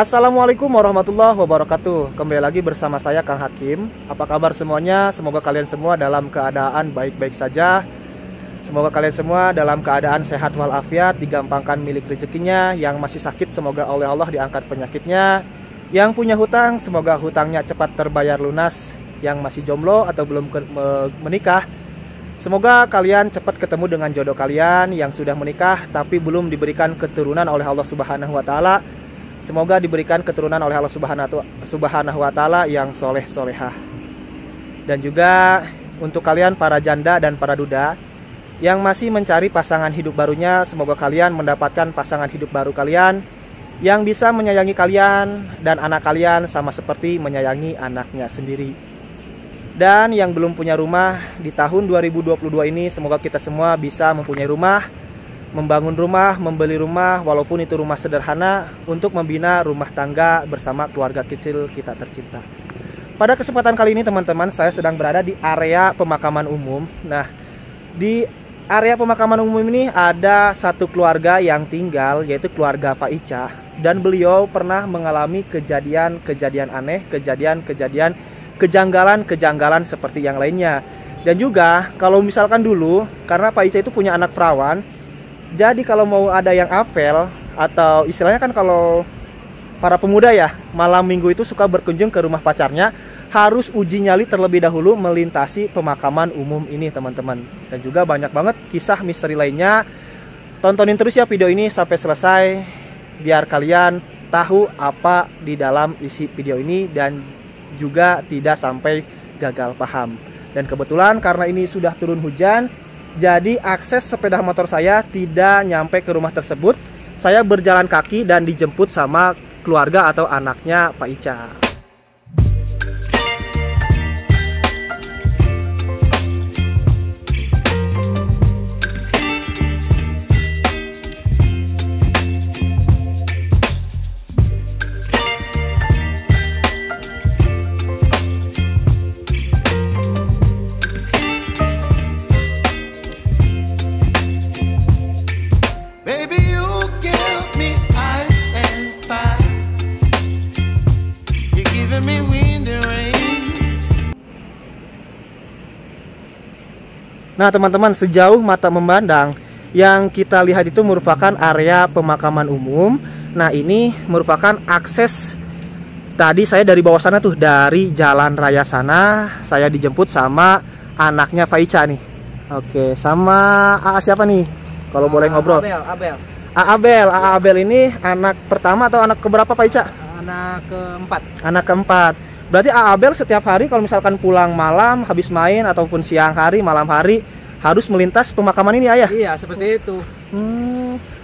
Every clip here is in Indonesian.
Assalamualaikum warahmatullahi wabarakatuh. Kembali lagi bersama saya Kang Hakim. Apa kabar semuanya? Semoga kalian semua dalam keadaan baik-baik saja. Semoga kalian semua dalam keadaan sehat walafiat, digampangkan milik rezekinya. Yang masih sakit semoga oleh Allah diangkat penyakitnya. Yang punya hutang semoga hutangnya cepat terbayar lunas. Yang masih jomblo atau belum menikah, semoga kalian cepat ketemu dengan jodoh kalian. Yang sudah menikah tapi belum diberikan keturunan oleh Allah Subhanahu wa taala, semoga diberikan keturunan oleh Allah Subhanahu wa taala yang soleh solehah. Dan juga untuk kalian para janda dan para duda yang masih mencari pasangan hidup barunya, semoga kalian mendapatkan pasangan hidup baru kalian yang bisa menyayangi kalian dan anak kalian sama seperti menyayangi anaknya sendiri. Dan yang belum punya rumah di tahun 2022 ini, semoga kita semua bisa mempunyai rumah, membangun rumah, membeli rumah, walaupun itu rumah sederhana, untuk membina rumah tangga bersama keluarga kecil kita tercinta. Pada kesempatan kali ini teman-teman, saya sedang berada di area pemakaman umum. Nah, di area pemakaman umum ini ada satu keluarga yang tinggal, yaitu keluarga Pak Ica. Dan beliau pernah mengalami kejadian-kejadian aneh, kejadian-kejadian kejanggalan-kejanggalan seperti yang lainnya. Dan juga kalau misalkan dulu, karena Pak Ica itu punya anak perawan, jadi kalau mau ada yang apel, atau istilahnya kan kalau para pemuda ya, malam minggu itu suka berkunjung ke rumah pacarnya, harus uji nyali terlebih dahulu melintasi pemakaman umum ini teman-teman. Dan juga banyak banget kisah misteri lainnya. Tontonin terus ya video ini sampai selesai, biar kalian tahu apa di dalam isi video ini dan juga tidak sampai gagal paham. Dan kebetulan karena ini sudah turun hujan, jadi akses sepeda motor saya tidak nyampe ke rumah tersebut. Saya berjalan kaki dan dijemput sama keluarga atau anaknya Pak Ica. Nah teman-teman, sejauh mata memandang yang kita lihat itu merupakan area pemakaman umum. Nah ini merupakan akses. Tadi saya dari bawah sana tuh, dari jalan raya sana, saya dijemput sama anaknya Pak Ica nih. Oke, sama siapa nih? Kalau boleh ngobrol. Abel. Abel ini anak pertama atau anak keberapa Pak Ica? Anak keempat. Anak keempat. Berarti Abel setiap hari kalau misalkan pulang malam, habis main ataupun siang hari, malam hari, harus melintas pemakaman ini ayah? Iya, seperti itu.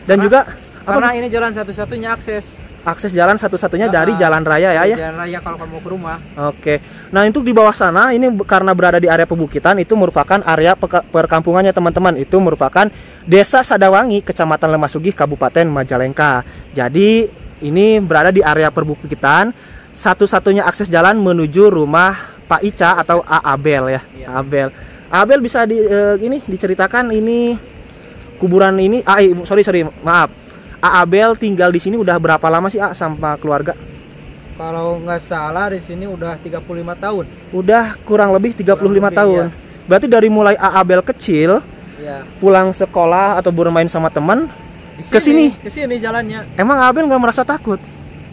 Dan juga karena ini jalan satu-satunya akses jalan satu-satunya dari jalan raya ya ayah? Jalan raya kalau kamu mau ke rumah. Oke. Nah untuk di bawah sana ini karena berada di area pebukitan, itu merupakan area perkampungannya teman-teman. Itu merupakan Desa Sadawangi, Kecamatan Lemahsugih, Kabupaten Majalengka. Jadi ini berada di area perbukitan. Satu-satunya akses jalan menuju rumah Pak Ica atau Abel ya. Iya. Abel bisa diceritakan ini kuburan ini. Sorry maaf. Abel tinggal di sini udah berapa lama sih sama keluarga? Kalau nggak salah di sini udah 35 tahun. Udah kurang lebih 35 tahun. Ya. Berarti dari mulai Abel kecil, ya, pulang sekolah atau bermain sama teman ke sini jalannya. Emang Abel nggak merasa takut?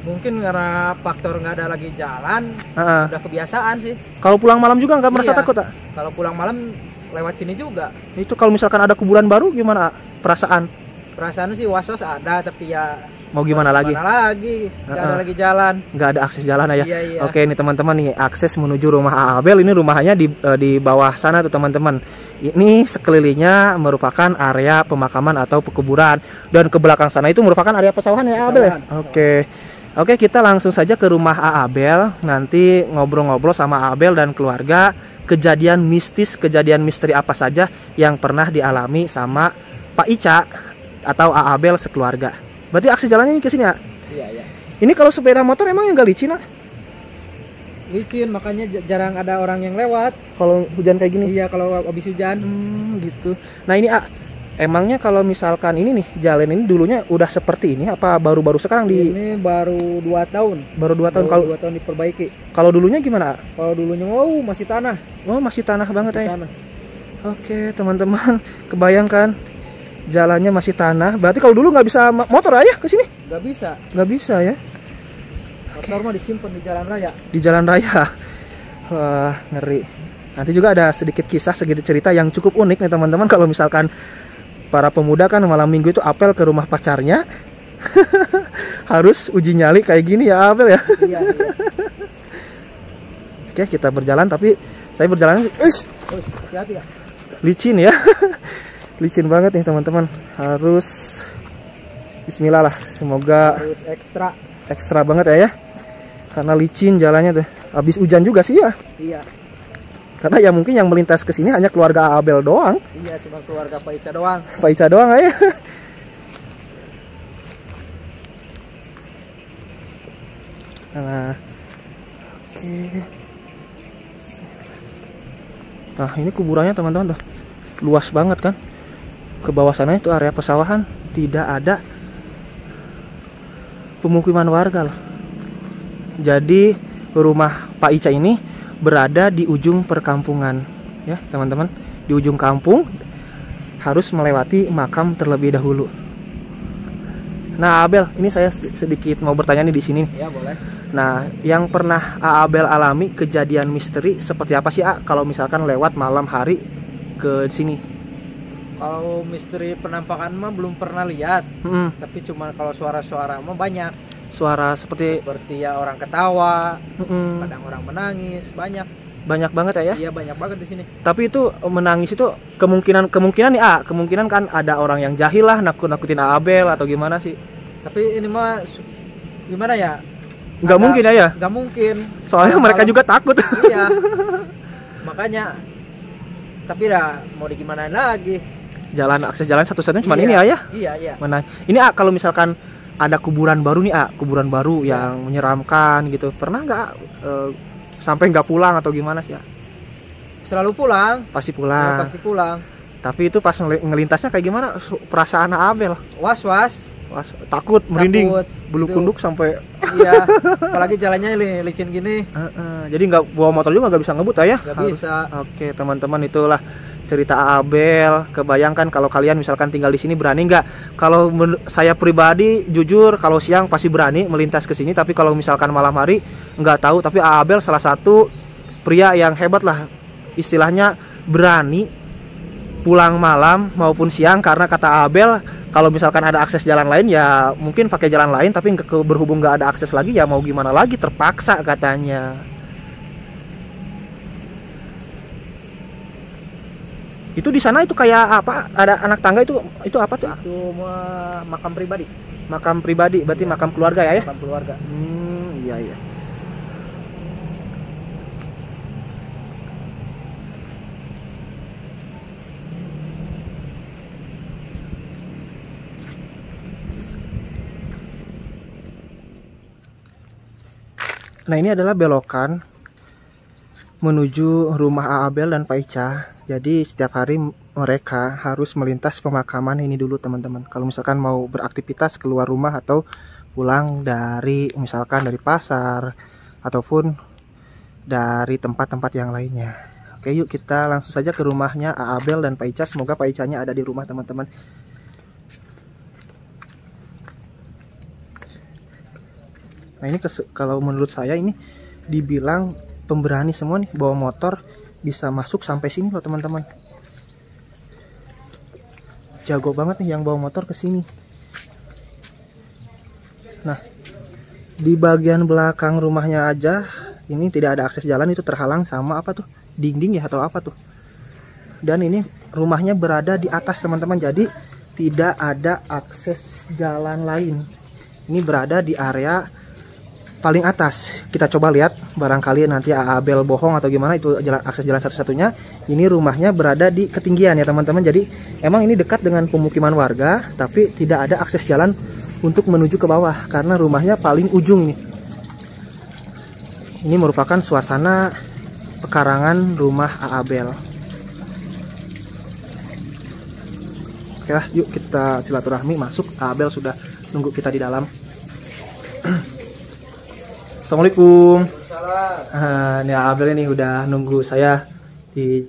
Mungkin karena faktor nggak ada lagi jalan, udah kebiasaan sih. Kalau pulang malam juga nggak merasa takut, tak? Kalau pulang malam lewat sini juga. Itu kalau misalkan ada kuburan baru gimana perasaan? Perasaan sih was-was ada, tapi ya mau gimana lagi? Nggak ada lagi jalan. Nggak ada akses jalan ya. Iya. Oke, ini teman-teman nih akses menuju rumah Abel. Ini rumahnya di bawah sana tuh teman-teman. Ini sekelilingnya merupakan area pemakaman atau pekuburan, dan ke belakang sana itu merupakan area pesawahan ya Abel ya. Oke, kita langsung saja ke rumah Abel. Nanti ngobrol-ngobrol sama Abel dan keluarga. Kejadian mistis, kejadian misteri apa saja yang pernah dialami sama Pak Ica atau Abel sekeluarga. Berarti akses jalannya ini ke sini ya? Iya. Ini kalau sepeda motor emang yang gak licin, Licin, makanya jarang ada orang yang lewat. Kalau hujan kayak gini? Iya, kalau habis hujan. Gitu. Nah ini Emangnya kalau misalkan ini nih jalan ini dulunya udah seperti ini apa baru-baru sekarang Ini baru 2 tahun. Baru 2 tahun. Kalau 2 tahun diperbaiki. Kalau dulunya gimana? Kalau dulunya masih tanah. Oh, masih tanah banget Masih ya. tanah. Oke, teman-teman, kebayangkan jalannya masih tanah. Berarti kalau dulu nggak bisa motor aja ke sini? Nggak bisa. Nggak bisa ya. Motor mah disimpan di jalan raya. Di jalan raya. Wah, ngeri. Nanti juga ada sedikit kisah, sedikit cerita yang cukup unik nih teman-teman. Kalau misalkan para pemuda kan malam minggu itu apel ke rumah pacarnya. Harus uji nyali kayak gini ya apel ya. Iya. Oke, kita berjalan tapi saya berjalan hati-hati ya. Licin ya. Licin banget nih teman-teman. Harus bismillah lah. Semoga harus ekstra banget ya. Karena licin jalannya tuh. Habis hujan juga sih ya. Iya. Karena ya mungkin yang melintas ke sini hanya keluarga Abel doang. Iya, cuma keluarga Pak Ica doang. Pak Ica doang ya. Nah, oke. Nah, ini kuburannya teman-teman tuh. Luas banget kan. Ke bawah sana itu area pesawahan, tidak ada pemukiman warga loh. Jadi rumah Pak Ica ini berada di ujung perkampungan ya teman-teman, di ujung kampung, harus melewati makam terlebih dahulu. Nah Abel, ini saya sedikit mau bertanya nih di sini. Ya boleh. Nah, yang pernah Abel alami kejadian misteri seperti apa sih kalau misalkan lewat malam hari ke sini? Kalau misteri penampakan mah belum pernah lihat, tapi cuma kalau suara-suara mah banyak. Suara seperti ya orang ketawa, kadang orang menangis, banyak banget ya. Iya, banyak banget di sini. Tapi itu menangis itu kemungkinan nih kemungkinan kan ada orang yang jahil lah nakut-nakutin Abel atau gimana sih? Tapi ini mah gimana ya? Nggak mungkin ya? Nggak mungkin. Soalnya mereka juga takut. Iya. Makanya. Tapi dah mau digimanain lagi? Akses jalan satu-satunya cuma ini ya? Iya. Mana? Ini kalau misalkan ada kuburan baru nih kuburan baru yang menyeramkan gitu, pernah nggak sampai nggak pulang atau gimana sih? Selalu pulang. Pasti pulang. Ya, pasti pulang. Tapi itu pas ngelintasnya kayak gimana perasaan Abel? Was, takut, merinding, bulu kunduk sampai. Iya, apalagi jalannya licin gini. Jadi nggak bawa motor juga nggak bisa ngebut ya? Nggak bisa. Oke teman-teman, itulah cerita Abel. Kebayangkan kalau kalian misalkan tinggal di sini berani nggak? Kalau saya pribadi jujur kalau siang pasti berani melintas ke sini, tapi kalau misalkan malam hari nggak tahu. Tapi Abel salah satu pria yang hebat lah, istilahnya berani pulang malam maupun siang, karena kata Abel kalau misalkan ada akses jalan lain ya mungkin pakai jalan lain, tapi berhubung nggak ada akses lagi ya mau gimana lagi, terpaksa katanya. Itu di sana itu kayak apa? Ada anak tangga itu apa tuh? Itu makam pribadi. Makam pribadi, berarti makam keluarga ya? Makam keluarga. Iya. Nah, ini adalah belokan menuju rumah Abel dan Pak Ica. Jadi setiap hari mereka harus melintas pemakaman ini dulu teman-teman. Kalau misalkan mau beraktivitas keluar rumah atau pulang dari misalkan dari pasar ataupun dari tempat-tempat yang lainnya. Oke, yuk kita langsung saja ke rumahnya Abel dan Pak Ica. Semoga Pak Icanya ada di rumah teman-teman. Nah ini kalau menurut saya ini dibilang pemberani semua nih, bawa motor bisa masuk sampai sini loh teman-teman. Jago banget nih yang bawa motor ke sini. Nah, di bagian belakang rumahnya aja ini tidak ada akses jalan, itu terhalang sama apa tuh? Dinding ya atau apa tuh? Dan ini rumahnya berada di atas teman-teman, jadi tidak ada akses jalan lain. Ini berada di area paling atas. Kita coba lihat, barangkali nanti Abel bohong atau gimana, itu akses jalan satu-satunya. Ini rumahnya berada di ketinggian ya teman-teman. Jadi emang ini dekat dengan pemukiman warga, tapi tidak ada akses jalan untuk menuju ke bawah karena rumahnya paling ujung ini. Ini merupakan suasana pekarangan rumah Abel. Oke lah, yuk kita silaturahmi masuk. Abel sudah nunggu kita di dalam. Assalamualaikum. Nih Abel ini udah nunggu saya di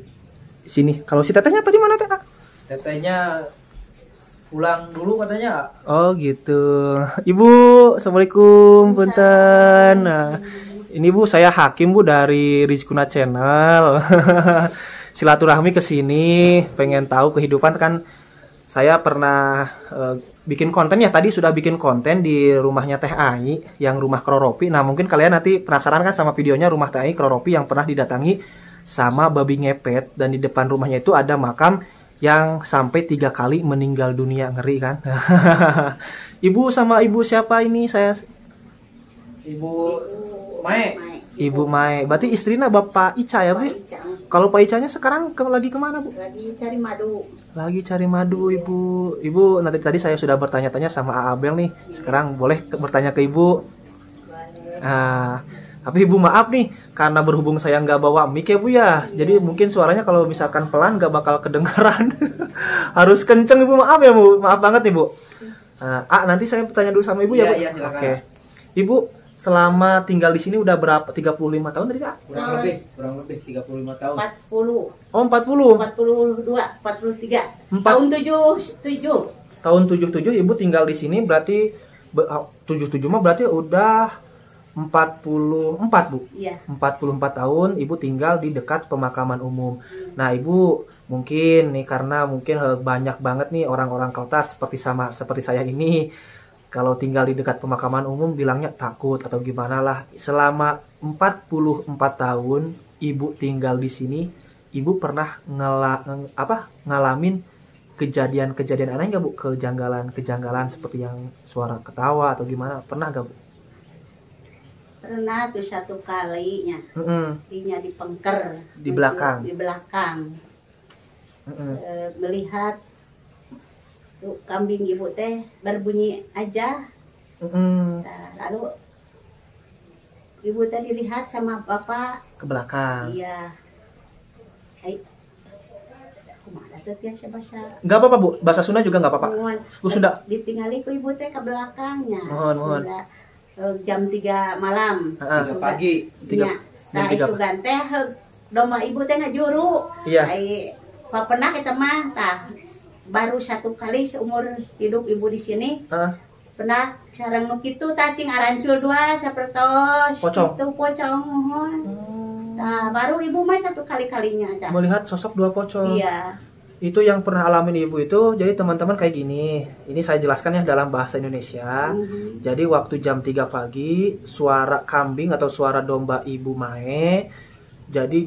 sini. Kalau si tetehnya tadi mana teh? Tetehnya pulang dulu katanya. Oh gitu. Ibu, assalamualaikum. Punten. Nah, ini Bu, saya Hakim Bu dari Rizkuna Channel. Silaturahmi ke sini, pengen tahu kehidupan kan. Saya pernah bikin konten ya, tadi sudah bikin konten di rumahnya Teh Ai yang rumah Kroropi. Nah, mungkin kalian nanti penasaran kan sama videonya rumah Teh Ai Kroropi yang pernah didatangi sama babi ngepet, dan di depan rumahnya itu ada makam yang sampai 3 kali meninggal dunia. Ngeri kan? Ibu sama ibu siapa ini? Saya Ibu Mae. Ibu Mae. Berarti istrinya Bapak Ica ya, Bu? Kalau Pak Icanya sekarang lagi kemana, Bu? Lagi cari madu. Lagi cari madu, Ibu. Ibu, nanti tadi saya sudah bertanya-tanya sama Abel nih. Sekarang boleh bertanya ke Ibu. Nah, tapi Ibu maaf nih, karena berhubung saya nggak bawa mic ya, Bu ya. Jadi mungkin suaranya kalau misalkan pelan nggak bakal kedengaran. Harus kenceng, Ibu. Maaf ya, Bu. Maaf banget nih, Bu. Nanti saya bertanya dulu sama Ibu ya, Bu. Iya, silakan. Oke. Ibu, selama tinggal di sini udah berapa? 35 tahun tadi, Kak? Kurang lebih 35 tahun. 40. Oh, 40. 42, 43. Empat- Tahun 77. Tahun 77 Ibu tinggal di sini, berarti 77 mah berarti udah 44, Bu. Iya. 44 tahun Ibu tinggal di dekat pemakaman umum. Nah, Ibu mungkin nih, karena mungkin banyak banget nih orang-orang kota seperti saya ini, kalau tinggal di dekat pemakaman umum bilangnya takut atau gimana lah. Selama 44 tahun Ibu tinggal di sini, Ibu pernah ngalamin kejadian-kejadian aneh nggak, Bu? Kejanggalan seperti yang suara ketawa atau gimana? Pernah nggak, Bu? Pernah tuh satu kalinya. Dinya di pengker. Di belakang. Di belakang. Melihat tuh kambing ibu teh berbunyi aja. Nah, lalu ibu teh dilihat sama bapak Ke belakang. iya. Kumaha teh tiasa bahasa. Nggak apa-apa, Bu. Bahasa Sunda juga nggak apa-apa. Ku Sunda. Ditinggali ku ibu teh ke belakangnya. Mohon. Udah, jam 3 malam. 3 pagi. Iya. Nah, isugan teh domba ibu teh ngajuru. Iya. Pernah kita mah tah baru 1 kali seumur hidup ibu di sini. Pernah sareng nu kitu cing arancul 2 sapertos. Pocong. Itu pocong mohon. Nah, baru ibu mah 1 kali-kalinya aja. Melihat sosok 2 pocong. Iya. Itu yang pernah alamin Ibu itu. Jadi teman-teman kayak gini. Ini saya jelaskan ya dalam bahasa Indonesia. Jadi waktu jam 3 pagi suara kambing atau suara domba Ibu Mae jadi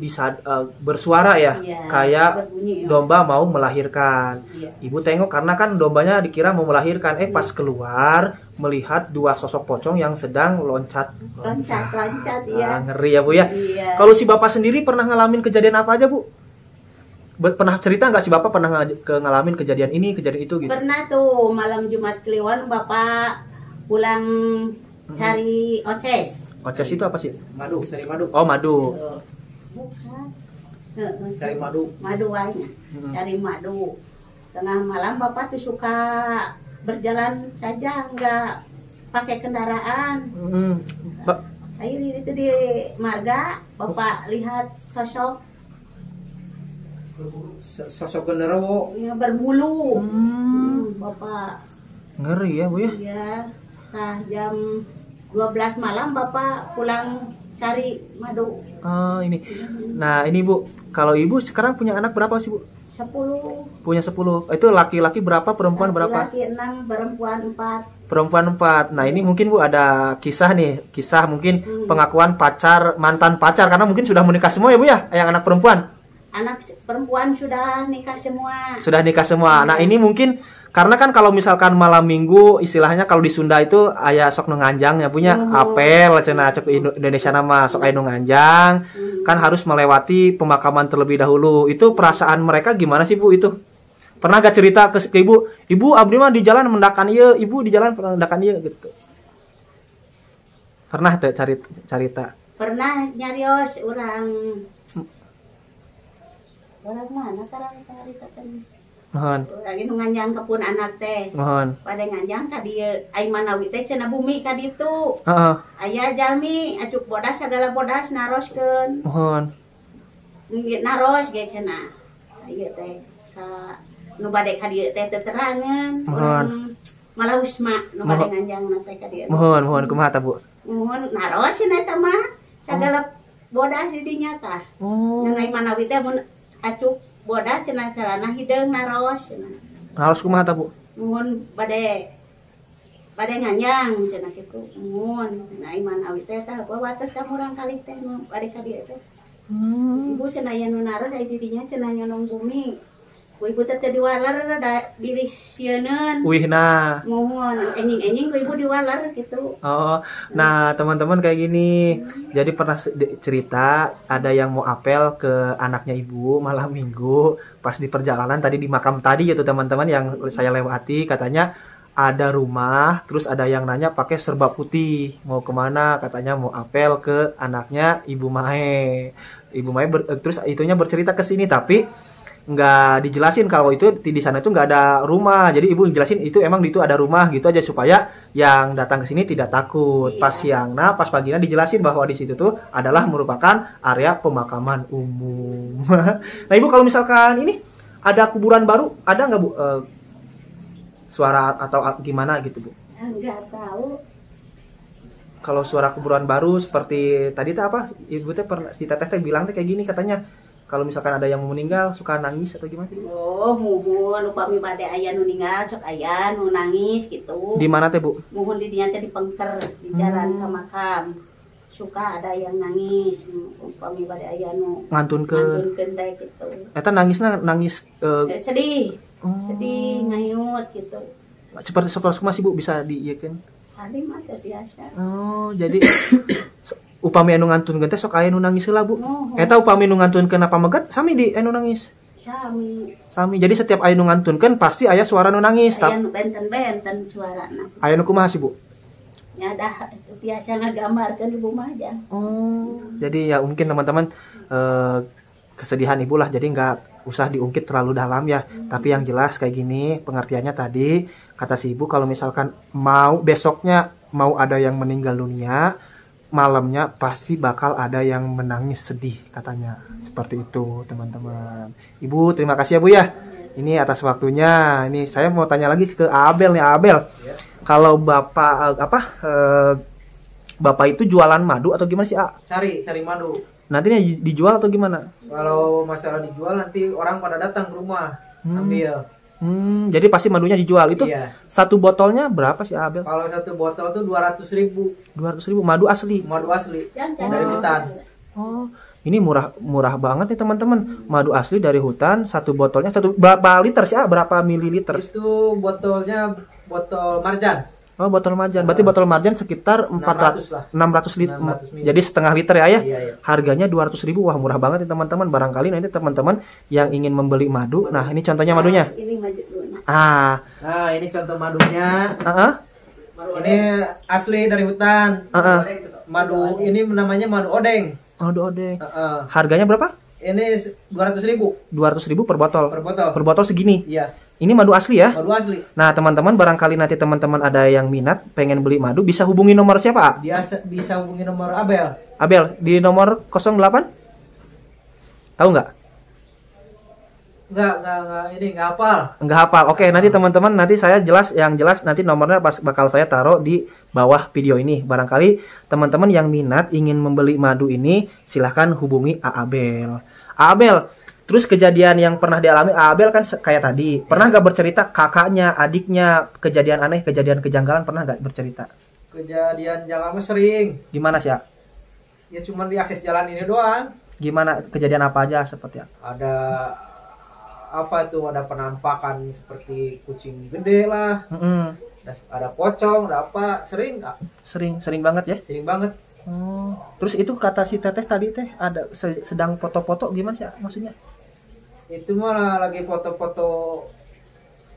bersuara ya, kayak berbunyi, domba mau melahirkan. Ibu tengok karena kan dombanya dikira mau melahirkan. Pas keluar melihat 2 sosok pocong yang sedang loncat ya. Ngeri ya, Bu ya. Kalau si Bapak sendiri pernah ngalamin kejadian apa aja, Bu? Pernah cerita nggak si Bapak pernah ngalamin kejadian ini, kejadian itu gitu? Pernah tuh malam Jumat Kliwon Bapak pulang cari oces. Oces itu apa sih? Madu, cari madu. Oh, madu. Bukan. Cari madu. Madu aja. Cari madu. Tengah malam Bapak tuh suka berjalan saja, nggak pakai kendaraan. Akhirnya itu di marga Bapak lihat sosok genderuwo ya, berbulu. Bapak ngeri ya, Bu ya. Iya. Nah, jam 12 malam Bapak pulang cari madu. Ini. Nah, ini Bu, kalau Ibu sekarang punya anak berapa sih, Bu? 10. Punya 10. Itu laki-laki berapa, perempuan berapa? Laki 6, perempuan 4. Perempuan 4. Nah, ini mungkin Bu ada kisah nih, kisah mungkin pengakuan mantan pacar, karena mungkin sudah menikah semua ya, Bu ya, yang anak perempuan. Anak perempuan sudah nikah semua. Sudah nikah semua. Nah, ini mungkin karena kan kalau misalkan malam minggu istilahnya kalau di Sunda itu aya sok nganjang ya, punya apel cenah cek Indonesia nama sok aya nganjang, kan harus melewati pemakaman terlebih dahulu. Itu perasaan mereka gimana sih, Bu itu? Pernah gak cerita ke Ibu? Ibu abdi mah di jalan mendakan ieu, Ibu di jalan mendakan ieu gitu. Pernah tuh cerita? Pernah nyarios orang mana cerita tadi? Mohon. Lagi nu nganjang ke pun anak teh. Mohon. Pada nganjang ka dieu ai manawi teh cenah bumi ka ditu. Heeh. Aya jalmi acuk bodas sagala bodas naroskeun. Mohon. Naros ge cenah. Ieu teh ka nu bade ka dieu teh teterangan. Mohon. Malah usma nu bade nganjang teh ka dieu. Mohon kumaha ta Bu? Mohon naros cenah eta mah sagala bodas di dinya tah. Oh. Nang ai manawi teh mun acuk bodas cenah calana hideung naros cenah. Naros kumaha ta Bu? Mohon bade nganjang cenah kitu. Mohon nah iman awi teh tah wates ka murang kali teh nu bade ka dieu teh. Ibu cenah aya nu naros ai di dinya cenah nyonong bumi. Ku ibu teh diwaler da bilih sieun. Wihna. Mohon enjing-enjing ku ibu diwaler gitu. Oh, nah teman-teman kayak gini. Jadi pernah cerita ada yang mau apel ke anaknya ibu malam minggu pas di perjalanan tadi di makam tadi gitu teman-teman yang saya lewati katanya ada rumah terus ada yang nanya pakai serba putih mau kemana katanya mau apel ke anaknya Ibu Mae. Ibu Mae terus itunya bercerita ke sini tapi nggak dijelasin kalau itu di sana itu nggak ada rumah, jadi ibu jelasin itu emang itu ada rumah gitu aja supaya yang datang ke sini tidak takut. Pas siang, nah pas paginya dijelasin bahwa di situ tuh adalah merupakan area pemakaman umum. Nah ibu kalau misalkan ini ada kuburan baru ada nggak bu suara atau gimana gitu bu? Nggak tahu. Kalau suara kuburan baru seperti tadi tuh apa ibu teh pernah si teteh bilang tuh kayak gini katanya. Kalau misalkan ada yang mau meninggal suka nangis atau gimana? Oh, muhun lupa mi bade aya nu ninggal sok aya nu nangis gitu. Di mana teh, Bu? Muhun di dinya teh di pengker di jalan ke makam. Suka ada yang nangis, lupa mi bade aya nu ngantunkeun teh gitu. Eta nangisna nangis sedih. Sedih ngayut gitu. Seperti masih Bu bisa diieukeun. Tadi mah biasa. Oh, jadi upami anu ngantunkeun teh sok aya nu nangis heula Bu. Eta upami nu ngantunkeun apa megat sami di anu nangis. Sami. Jadi setiap aya nu ngantunkeun pasti aya suara nu nangis. Aya nu benten-benten suarana. Aya nu kumaha sih Bu? Ya dah biasa ngagambarkeun Ibu mah aja. Oh, jadi ya mungkin teman-teman kesedihan ibu lah, jadi nggak usah diungkit terlalu dalam ya. Tapi yang jelas kayak gini pengertiannya tadi kata si ibu kalau misalkan mau besoknya mau ada yang meninggal dunia, malamnya pasti bakal ada yang menangis sedih katanya. Seperti itu teman-teman. Ibu terima kasih ya Bu ya. Ini atas waktunya. Ini saya mau tanya lagi ke Abel nih Abel. Kalau Bapak Bapak itu jualan madu atau gimana sih Cari madu. Nantinya dijual atau gimana? Kalau masalah dijual nanti orang pada datang ke rumah ambil. Jadi pasti madunya dijual itu. Iya. Satu botolnya berapa sih Abel? Kalau satu botol tuh 200.000. 200.000 madu asli. Madu asli dari hutan. Oh, ini murah banget nih teman-teman. Madu asli dari hutan, satu botolnya berapa liter sih? Berapa mililiter? Itu botolnya botol marjan. Oh, botol marjan. Berarti botol marjan sekitar 600 liter. Jadi setengah liter ya. Iya. Harganya 200.000. Wah, murah banget nih teman-teman. Barangkali nanti teman-teman yang ingin membeli madu. Nah, ini contohnya madunya. Ini madu dulu. Nah, ini contoh madunya. Ini asli dari hutan. Madu ini namanya madu odeng. Madu odeng. Harganya berapa? Ini 200.000. 200.000 per botol. Per botol segini. Iya. Ini madu asli ya? Madu asli. Nah, teman-teman barangkali nanti teman-teman ada yang minat pengen beli madu bisa hubungi nomor siapa? Bisa hubungi nomor Abel. Abel di nomor 08? Tahu nggak? Enggak, ini enggak hafal. Enggak hafal. Oke, nanti teman-teman nanti saya yang jelas nanti nomornya bakal saya taruh di bawah video ini. Barangkali teman-teman yang minat ingin membeli madu ini silahkan hubungi Abel. Abel, terus kejadian yang pernah dialami Abel kan kayak tadi. Pernah nggak bercerita kakaknya, adiknya, kejadian aneh, kejadian kejanggalan pernah nggak bercerita? Kejadian janggal sering. Gimana sih ya? Ya cuma di akses jalan ini doang. Gimana kejadian apa aja seperti apa? Ada apa tuh? Ada penampakan seperti kucing gede lah. Ada pocong, ada apa? Sering nggak? Sering banget ya? Sering banget. Terus itu kata si teteh tadi teh ada sedang foto-foto gimana sih maksudnya? Itu malah lagi foto-foto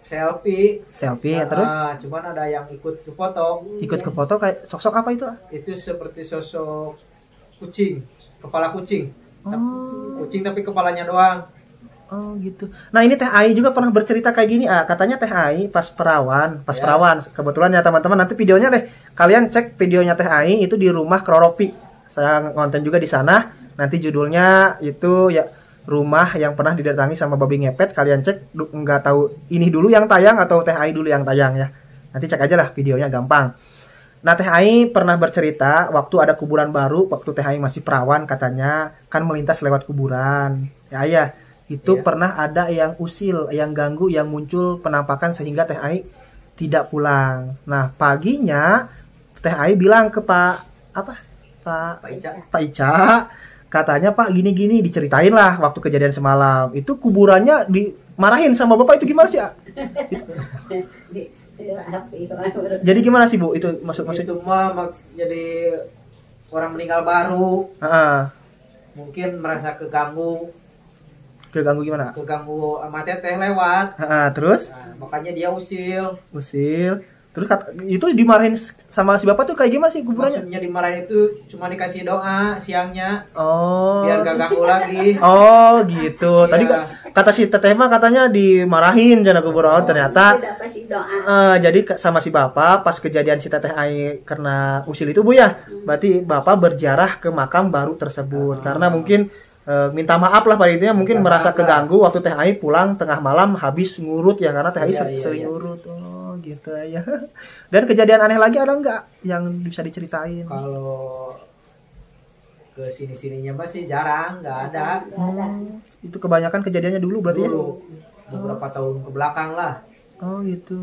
selfie terus cuman ada yang ikut ke foto kayak sosok apa itu? Itu seperti sosok kucing, kepala kucing. Kucing tapi kepalanya doang. Oh gitu. Nah ini Teh Ai juga pernah bercerita kayak gini. Katanya Teh Ai pas perawan, kebetulan ya teman-teman, nanti videonya deh kalian cek videonya Teh Ai itu di rumah Kroropi. Saya ngonten juga di sana. Nanti judulnya itu ya rumah yang pernah didatangi sama babi ngepet. Kalian cek, nggak tahu ini dulu yang tayang atau Teh Ai dulu yang tayang ya. Nanti cek aja lah videonya, gampang. Nah Teh Ai pernah bercerita waktu ada kuburan baru, waktu Teh Ai masih perawan katanya kan melintas lewat kuburan. Ya itu pernah ada yang usil, yang ganggu, yang muncul penampakan sehingga Teh Ai tidak pulang. Nah paginya Teh Ai bilang ke Pak Ica, katanya Pak gini-gini, diceritain lah waktu kejadian semalam. Itu kuburannya dimarahin sama Bapak, itu gimana sih? Jadi gimana sih Bu? Itu maksudnya? Itu mah jadi orang meninggal baru. Mungkin merasa keganggu gimana? Keganggu sama teteh lewat. Terus? Nah, makanya dia usil. Terus itu dimarahin sama si bapak tuh kayak gimana sih kuburannya? Maksudnya dimarahin itu cuma dikasih doa siangnya. Oh. Biar gak ganggu lagi. Oh gitu. Tadi kata si teteh mah katanya dimarahin jana kuburan. Ternyata jadi sama si bapak pas kejadian si teteh Ai karena usil itu Bu ya. Berarti bapak berziarah ke makam baru tersebut. Karena mungkin minta maaf lah pada intinya, mungkin merasa keganggu waktu Teh Ai pulang tengah malam habis ngurut ya, karena Teh Ai sering ngurut. Oh gitu ya. Dan kejadian aneh lagi ada nggak yang bisa diceritain? Kalau ke sini-sininya masih jarang, nggak ada. Itu kebanyakan kejadiannya dulu berarti ya? Beberapa tahun ke belakang lah. Oh gitu.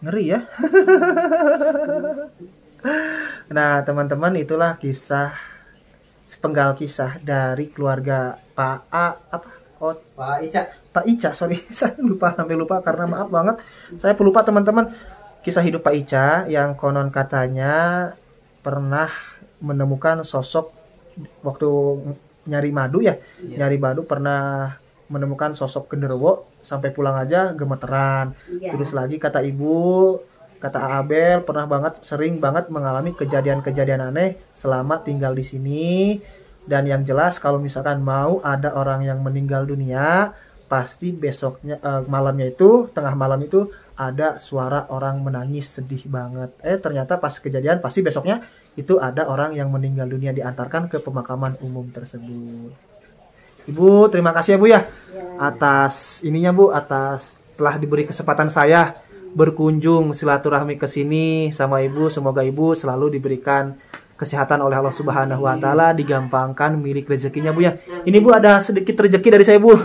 Ngeri ya. Nah teman-teman, itulah sepenggal kisah dari keluarga Pak Ica, sorry saya sampai lupa karena maaf banget saya pelupa teman-teman. Kisah hidup Pak Ica yang konon katanya pernah menemukan sosok waktu nyari madu ya, nyari madu pernah menemukan sosok genderuwo sampai pulang aja gemeteran. Terus lagi kata Abel pernah sering banget mengalami kejadian-kejadian aneh selama tinggal di sini. Dan yang jelas kalau misalkan mau ada orang yang meninggal dunia, pasti besoknya tengah malam itu ada suara orang menangis sedih banget. Ternyata pas kejadian pasti besoknya itu ada orang yang meninggal dunia diantarkan ke pemakaman umum tersebut. Ibu terima kasih ya Bu ya atas ininya Bu, atas telah diberi kesempatan saya berkunjung silaturahmi ke sini sama Ibu. Semoga Ibu selalu diberikan kesehatan oleh Allah Subhanahu wa taala, digampangkan milik rezekinya Bu ya. Ini Bu ada sedikit rezeki dari saya Bu.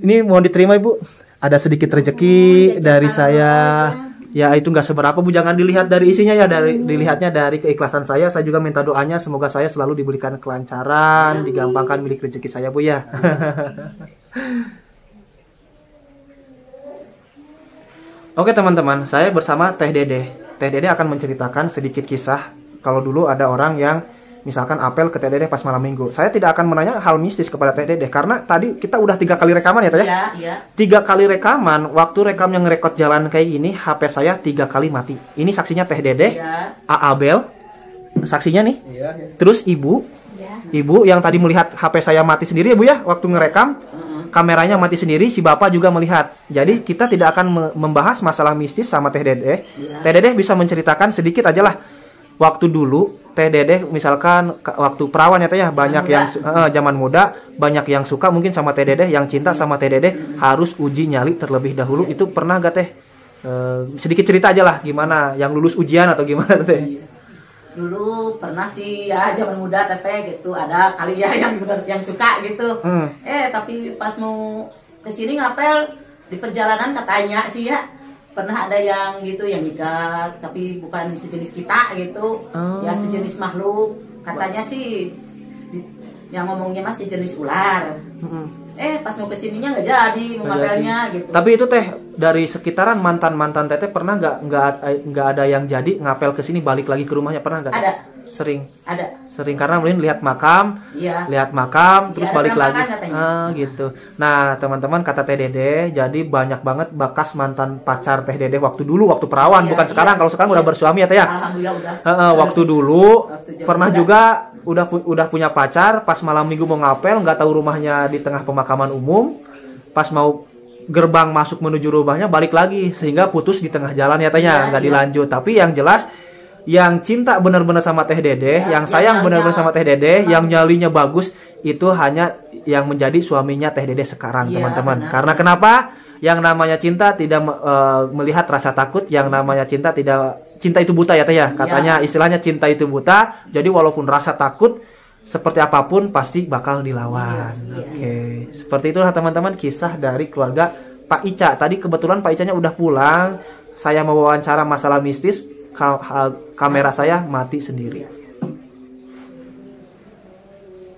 Ini mau diterima Ibu. Ada sedikit rezeki dari saya. Ya itu nggak seberapa Bu, jangan dilihat dari isinya ya, dilihatnya dari keikhlasan saya. Saya juga minta doanya semoga saya selalu diberikan kelancaran, digampangkan milik rezeki saya Bu ya. Oke teman-teman, saya bersama Teh Dede. Teh Dede akan menceritakan sedikit kisah. Kalau dulu ada orang yang misalkan apel ke Teh Dede pas malam minggu. Saya tidak akan menanya hal mistis kepada Teh Dede karena tadi kita udah 3 kali rekaman ya Teh ya? Iya. 3 kali rekaman, waktu rekam yang ngerekod jalan kayak gini, HP saya 3 kali mati. Ini saksinya Teh Dede, Abel, saksinya nih. Iya. Terus Ibu yang tadi melihat HP saya mati sendiri ya Bu ya, waktu ngerekam. Kameranya mati sendiri, si bapak juga melihat. Jadi kita tidak akan membahas masalah mistis sama Teh Dede. Teh Dede bisa menceritakan sedikit aja lah. Waktu dulu Teh Dede misalkan waktu perawan ya Teh ya, banyak yang zaman muda banyak yang suka mungkin sama Teh Dede, yang cinta sama Teh Dede harus uji nyali terlebih dahulu. Itu pernah gak Teh? Sedikit cerita aja lah gimana yang lulus ujian atau gimana Teh? Dulu pernah sih ya zaman muda teteh gitu, ada kali ya yang suka gitu. Tapi pas mau kesini ngapel di perjalanan katanya sih ya pernah ada yang gitu yang nikah tapi bukan sejenis kita gitu. Ya sejenis makhluk katanya sih, yang ngomongnya masih jenis ular. Pas mau kesininya nggak jadi mau ngapelnya gitu. Tapi itu Teh dari sekitaran mantan Teteh pernah nggak ada yang jadi ngapel ke sini balik lagi ke rumahnya, pernah nggak? Ada. Sering karena mungkin lihat makam, terus balik lagi. Gitu. Nah teman-teman kata Teh Dede, jadi banyak banget bekas mantan pacar Teh Dede waktu perawan, bukan sekarang. Kalau sekarang udah bersuami ya Teh ya. Alhamdulillah udah. Waktu dulu pernah juga udah punya pacar, pas malam minggu mau ngapel, nggak tahu rumahnya di tengah pemakaman umum, pas mau gerbang masuk menuju rumahnya balik lagi, sehingga putus di tengah jalan ya tanya, nggak dilanjut. Tapi yang jelas, yang cinta benar-benar sama Teh Dedeh, yang sayang benar-benar sama Teh Dedeh, yang nyalinya bagus, itu hanya yang menjadi suaminya Teh Dedeh sekarang, teman-teman. Karena kenapa? Yang namanya cinta tidak melihat rasa takut, yang namanya cinta itu buta ya Teh ya. Katanya istilahnya cinta itu buta. Jadi walaupun rasa takut seperti apapun pasti bakal dilawan. Oke. Seperti itulah teman-teman kisah dari keluarga Pak Ica. Tadi kebetulan Pak Icanya udah pulang. Saya mau wawancara masalah mistis, kamera saya mati sendiri.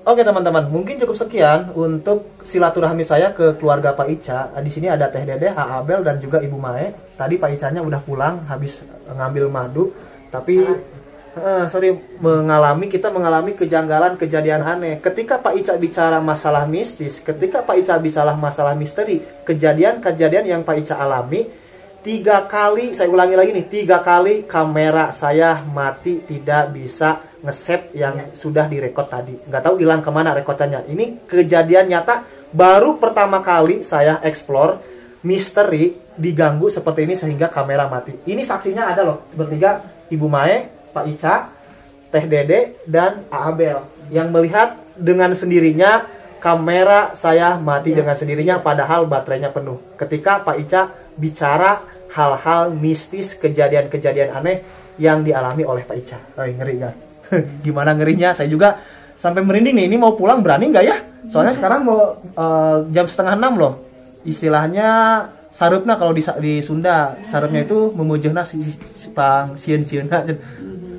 Oke teman-teman, mungkin cukup sekian untuk silaturahmi saya ke keluarga Pak Ica. Di sini ada Teh Dedeh, Abel dan juga Ibu Mae. Tadi Pak Icanya udah pulang habis ngambil madu, tapi kita mengalami kejanggalan, kejadian aneh. Ketika Pak Ica bicara masalah mistis, ketika Pak Ica bicara masalah misteri, kejadian-kejadian yang Pak Ica alami, 3 kali, saya ulangi lagi nih, 3 kali kamera saya mati, tidak bisa nge-save yang sudah direkod tadi. Nggak tahu hilang kemana rekodannya. Ini kejadian nyata, baru pertama kali saya explore misteri diganggu seperti ini sehingga kamera mati. Ini saksinya ada loh, bertiga, Ibu Mae, Pak Ica, Teh Dedeh, dan Abel, yang melihat dengan sendirinya kamera saya mati dengan sendirinya padahal baterainya penuh. Ketika Pak Ica bicara hal-hal mistis, kejadian-kejadian aneh yang dialami oleh Pak Ica. Ngeri kan? Gimana ngerinya? Saya juga sampai merinding nih. Ini mau pulang berani nggak ya? Soalnya sekarang mau jam 5:30 loh. Istilahnya sarupna kalau di Sunda, sarupnya itu memujehna pang sieun-sieunna.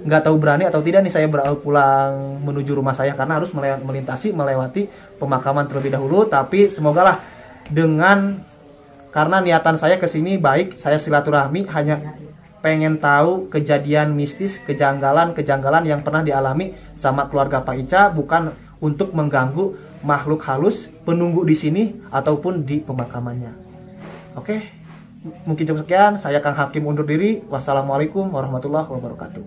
Nggak tahu berani atau tidak nih saya pulang menuju rumah saya karena harus melewati pemakaman terlebih dahulu. Tapi semoga lah karena niatan saya kesini baik, saya silaturahmi hanya pengen tahu kejadian mistis, kejanggalan yang pernah dialami sama keluarga Pak Ica, bukan untuk mengganggu makhluk halus penunggu di sini ataupun di pemakamannya. Oke, mungkin cukup sekian. Saya Kang Hakim undur diri. Wassalamualaikum warahmatullahi wabarakatuh.